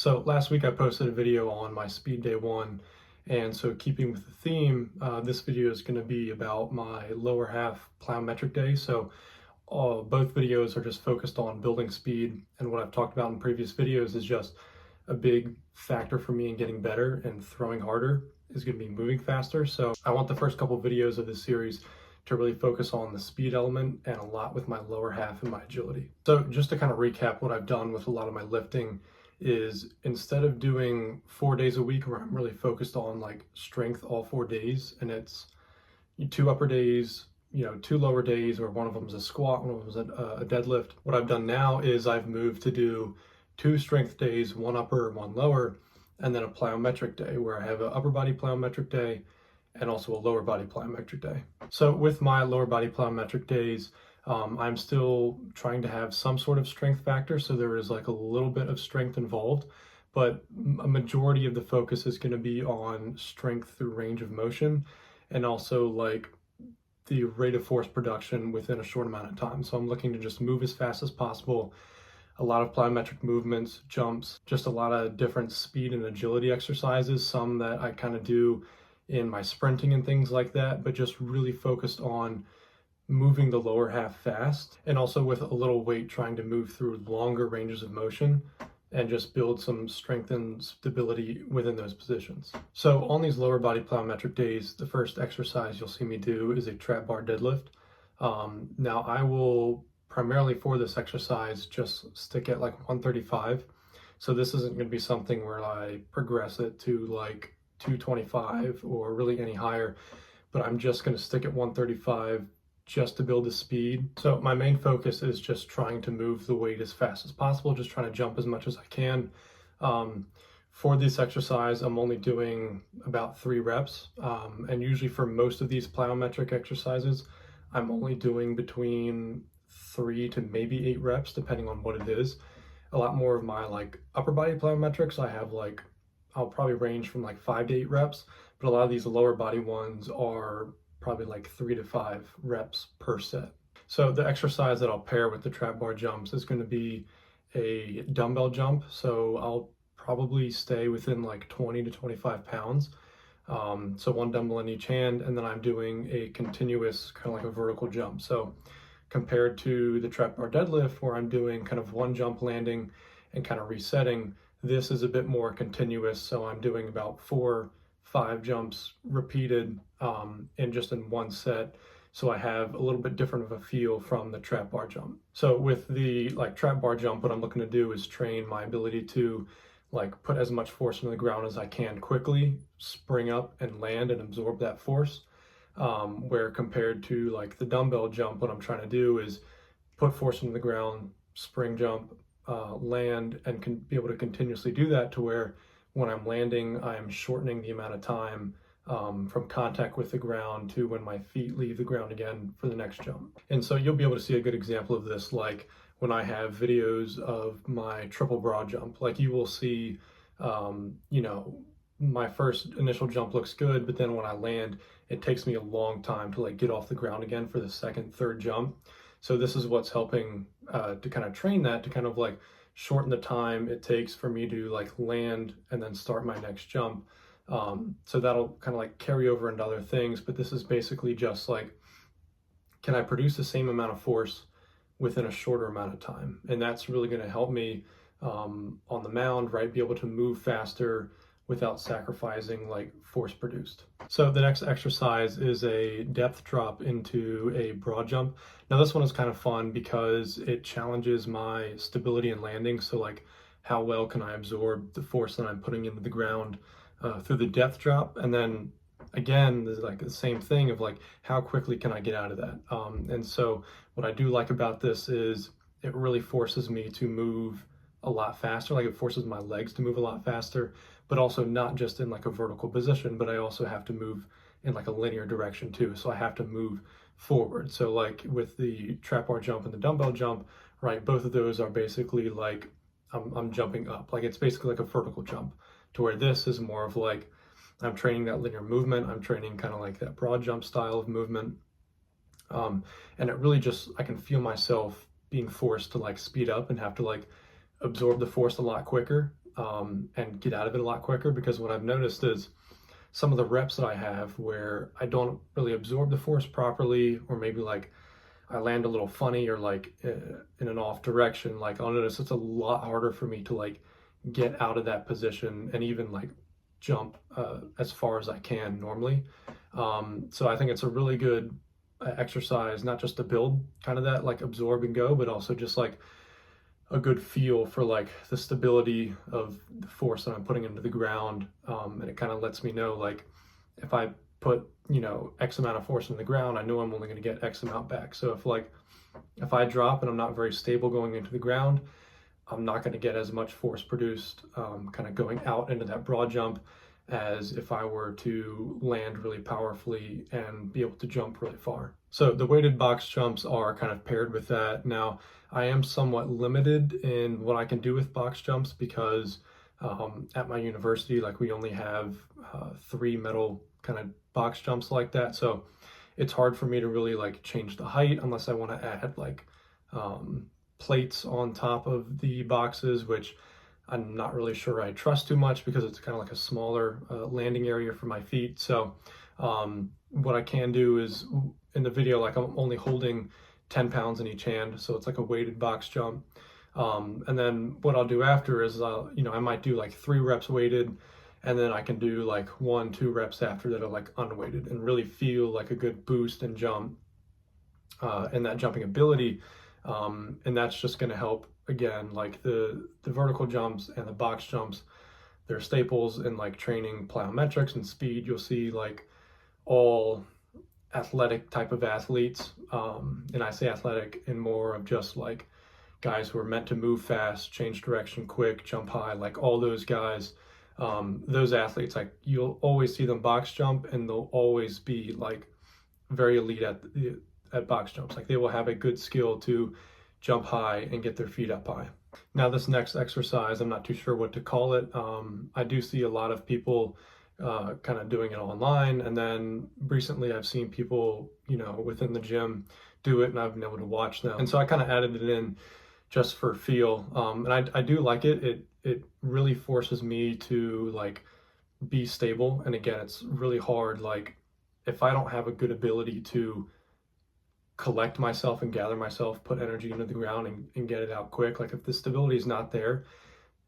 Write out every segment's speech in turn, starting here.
So last week I posted a video on my speed day one, and so keeping with the theme, this video is going to be about my lower half plyometric day. So both videos are just focused on building speed, and what I've talked about in previous videos is just a big factor for me in getting better and throwing harder is going to be moving faster. So I want the first couple of videos of this series to really focus on the speed element and a lot with my lower half and my agility. So just to kind of recap what I've done with a lot of my lifting is instead of doing 4 days a week where I'm really focused on like strength all 4 days, and it's 2 upper days, 2 lower days, or one of them is a squat, one of them is a deadlift. What I've done now is I've moved to do 2 strength days, 1 upper, 1 lower, and then a plyometric day where I have an upper body plyometric day and also a lower body plyometric day. So with my lower body plyometric days, I'm still trying to have some sort of strength factor, so there is like a little bit of strength involved, but a majority of the focus is going to be on strength through range of motion and also like the rate of force production within a short amount of time. So I'm looking to just move as fast as possible, a lot of plyometric movements, jumps, just a lot of different speed and agility exercises, some that I kind of do in my sprinting and things like that, but just really focused on moving the lower half fast, and also with a little weight trying to move through longer ranges of motion and just build some strength and stability within those positions. So on these lower body plyometric days, the first exercise you'll see me do is a trap bar deadlift. Now I will primarily for this exercise just stick at like 135. So this isn't going to be something where I progress it to like 225 or really any higher, but I'm just going to stick at 135 just to build the speed. So my main focus is just trying to move the weight as fast as possible, just trying to jump as much as I can. For this exercise, I'm only doing about 3 reps. And usually for most of these plyometric exercises, I'm only doing between 3 to maybe 8 reps, depending on what it is. A lot more of my like upper body plyometrics, I have like, I'll probably range from like 5 to 8 reps, but a lot of these lower body ones are probably like 3 to 5 reps per set. So the exercise that I'll pair with the trap bar jumps is going to be a dumbbell jump. So I'll probably stay within like 20 to 25 pounds. So 1 dumbbell in each hand, and then I'm doing a continuous kind of like a vertical jump. So compared to the trap bar deadlift where I'm doing kind of 1 jump landing and kind of resetting, this is a bit more continuous. So I'm doing about 4-5 jumps repeated in just in 1 set. So I have a little bit different of a feel from the trap bar jump. So with the like trap bar jump, what I'm looking to do is train my ability to like put as much force into the ground as I can quickly, spring up and land and absorb that force. Where compared to like the dumbbell jump, what I'm trying to do is put force into the ground, spring jump, land, and can be able to continuously do that to where when I'm landing, I am shortening the amount of time from contact with the ground to when my feet leave the ground again for the next jump. And so you'll be able to see a good example of this like when I have videos of my triple broad jump. Like you will see, my first initial jump looks good, but then when I land, it takes me a long time to like get off the ground again for the second, third jump. So this is what's helping to kind of train that, to kind of like shorten the time it takes for me to like land and then start my next jump. So that'll kind of like carry over into other things, but this is basically just like, can I produce the same amount of force within a shorter amount of time? And that's really going to help me on the mound, right? Be able to move faster without sacrificing like force produced. So the next exercise is a depth drop into a broad jump. Now this one is kind of fun because it challenges my stability and landing. So like how well can I absorb the force that I'm putting into the ground through the depth drop, and then again there's like the same thing of like how quickly can I get out of that. And so what I do like about this is it really forces me to move a lot faster. Like it forces my legs to move a lot faster, but also not just in like a vertical position, but I also have to move in like a linear direction too. So I have to move forward. So like with the trap bar jump and the dumbbell jump, right, both of those are basically like I'm jumping up. Like it's basically like a vertical jump, to where this is more of like I'm training that linear movement. I'm training kind of like that broad jump style of movement. And it really just, I can feel myself being forced to like speed up and have to like absorb the force a lot quicker. and get out of it a lot quicker, because what I've noticed is some of the reps that I have where I don't really absorb the force properly, or maybe like I land a little funny or like in an off direction, like I'll notice it's a lot harder for me to like get out of that position and even like jump as far as I can normally. So I think it's a really good exercise, not just to build kind of that like absorb and go, but also just like a good feel for like the stability of the force that I'm putting into the ground. And it kind of lets me know, like, if I put, X amount of force in the ground, I know I'm only going to get X amount back. So if I drop and I'm not very stable going into the ground, I'm not going to get as much force produced kind of going out into that broad jump as if I were to land really powerfully and be able to jump really far. So the weighted box jumps are kind of paired with that. Now, I am somewhat limited in what I can do with box jumps because at my university, like, we only have 3 metal kind of box jumps like that. So it's hard for me to really like change the height unless I want to add like plates on top of the boxes, which I'm not really sure I trust too much because it's kind of like a smaller landing area for my feet. So what I can do is, in the video, like, I'm only holding 10 pounds in each hand, so it's like a weighted box jump. And then what I'll do after is, I might do like 3 reps weighted, and then I can do like 1-2 reps after that are like unweighted, and really feel like a good boost and jump and that jumping ability. And that's just going to help, again, like the vertical jumps and the box jumps. They're staples in like training plyometrics and speed. You'll see like all athletic type of athletes, and I say athletic in more of just like guys who are meant to move fast, change direction quick, jump high, like all those guys, those athletes, like, you'll always see them box jump, and they'll always be like very elite at box jumps. Like, they will have a good skill to jump high and get their feet up high. Now, this next exercise, I'm not too sure what to call it. I do see a lot of people kind of doing it online, and then recently I've seen people, within the gym do it, and I've been able to watch them. And so I kind of added it in just for feel, and I do like it. It really forces me to like be stable. And again, it's really hard, like, if I don't have a good ability to collect myself and gather myself, put energy into the ground and get it out quick, like, if the stability is not there,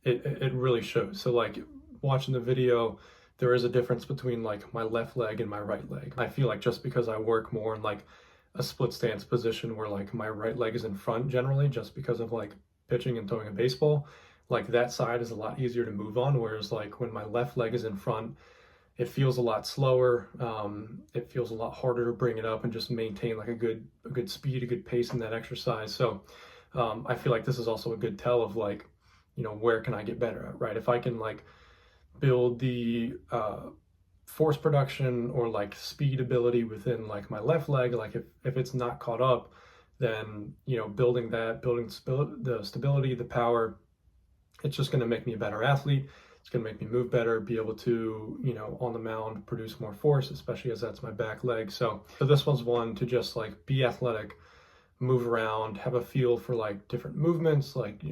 it really shows. So like, watching the video, there is a difference between like my left leg and my right leg. I feel like just because I work more in like a split stance position where like my right leg is in front generally, just because of like pitching and throwing a baseball, like that side is a lot easier to move on. Whereas like when my left leg is in front, it feels a lot slower. It feels a lot harder to bring it up and just maintain like a good speed, a good pace in that exercise. So I feel like this is also a good tell of like, where can I get better at, right? If I can like build the force production or like speed ability within like my left leg, like if it's not caught up, then building the stability, the power, it's just going to make me a better athlete. It's going to make me move better, be able to, on the mound, produce more force, especially as that's my back leg. So this one's one to just like be athletic, move around, have a feel for like different movements, like,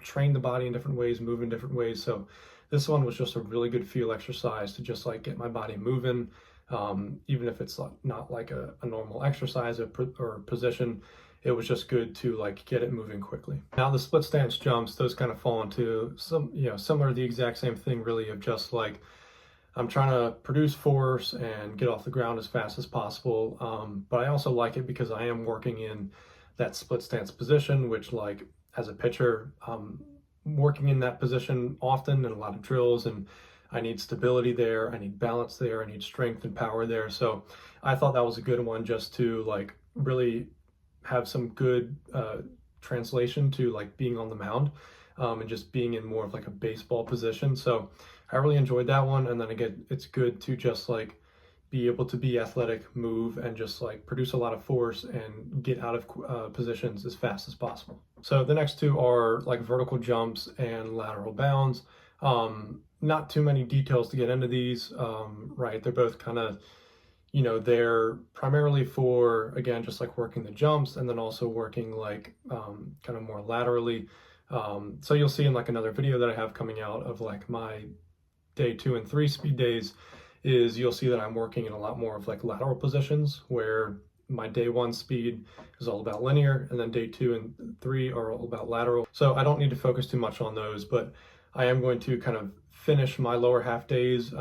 train the body in different ways, move in different ways. So this one was just a really good feel exercise to just like get my body moving, even if it's not like a normal exercise or position. It was just good to like get it moving quickly. Now, the split stance jumps, those kind of fall into some, similar to the exact same thing, really, of just like, I'm trying to produce force and get off the ground as fast as possible. But I also like it because I am working in that split stance position, which, like, as a pitcher, working in that position often in a lot of drills, and I need stability there, I need balance there, I need strength and power there. So I thought that was a good one just to like really have some good translation to like being on the mound, and just being in more of like a baseball position. So I really enjoyed that one. And then again, it's good to just like be able to be athletic, move, and just like produce a lot of force and get out of positions as fast as possible. So the next two are like vertical jumps and lateral bounds. Not too many details to get into these, right? They're both kind of, they're primarily for, again, just like working the jumps, and then also working like kind of more laterally So you'll see in like another video that I have coming out of like my day 2 and 3 speed days, is you'll see that I'm working in a lot more of like lateral positions, where my day 1 speed is all about linear, and then day 2 and 3 are all about lateral. So I don't need to focus too much on those, but I am going to kind of finish my lower half days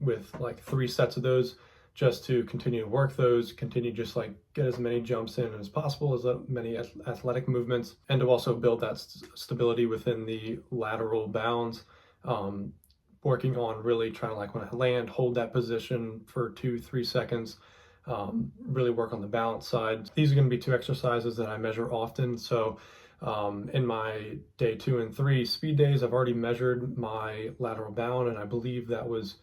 with like 3 sets of those, just to continue to work those, continue just like get as many jumps in as possible, as many athletic movements, and to also build that stability within the lateral bounds. Working on really trying to, like, when I land, hold that position for 2-3 seconds, really work on the balance side. These are going to be 2 exercises that I measure often. So in my day 2 and 3 speed days, I've already measured my lateral bound, and I believe that was,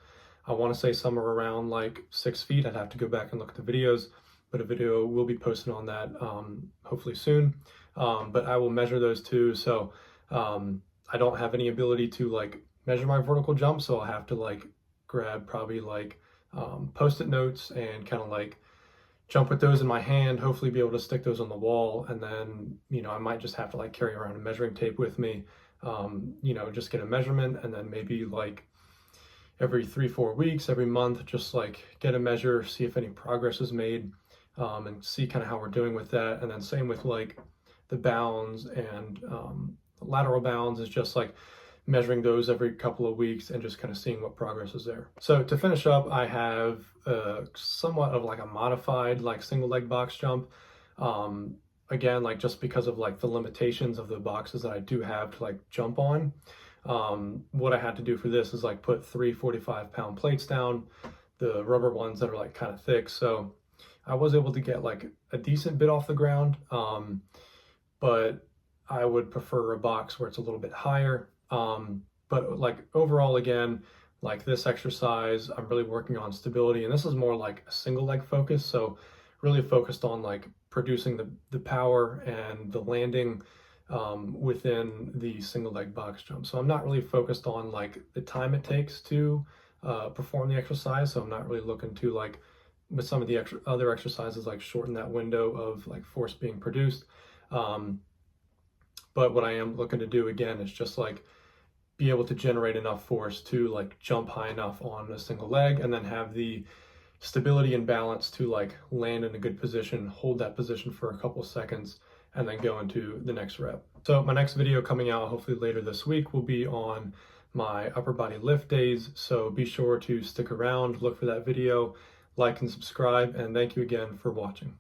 I want to say, somewhere around like 6 feet. I'd have to go back and look at the videos, but a video will be posted on that hopefully soon. But I will measure those too. So I don't have any ability to like measure my vertical jump, so I'll have to like grab probably like post-it notes and kind of like jump with those in my hand, hopefully be able to stick those on the wall, and then, you know, I might just have to like carry around a measuring tape with me, you know, just get a measurement, and then maybe like every 3-4 weeks, every month, just like get a measure, see if any progress is made, and see kind of how we're doing with that. And then same with like the bounds and lateral bounds, is just like measuring those every couple of weeks and just kind of seeing what progress is there. So to finish up, I have somewhat of like a modified like single leg box jump. Again, like just because of like the limitations of the boxes that I do have to like jump on. What I had to do for this is like put 3 45-pound plates down, the rubber ones that are like kind of thick. So I was able to get like a decent bit off the ground, but I would prefer a box where it's a little bit higher. But like overall, again, like this exercise, I'm really working on stability, and this is more like a single leg focus. So really focused on like producing the power and the landing within the single leg box jump. So I'm not really focused on like the time it takes to perform the exercise. So I'm not really looking to, like with some of the other exercises, like shorten that window of like force being produced. But what I am looking to do again is just like be able to generate enough force to like jump high enough on a single leg, and then have the stability and balance to like land in a good position, hold that position for a couple seconds, and then go into the next rep. So my next video coming out hopefully later this week will be on my upper body lift days. So be sure to stick around, look for that video, like and subscribe, and thank you again for watching.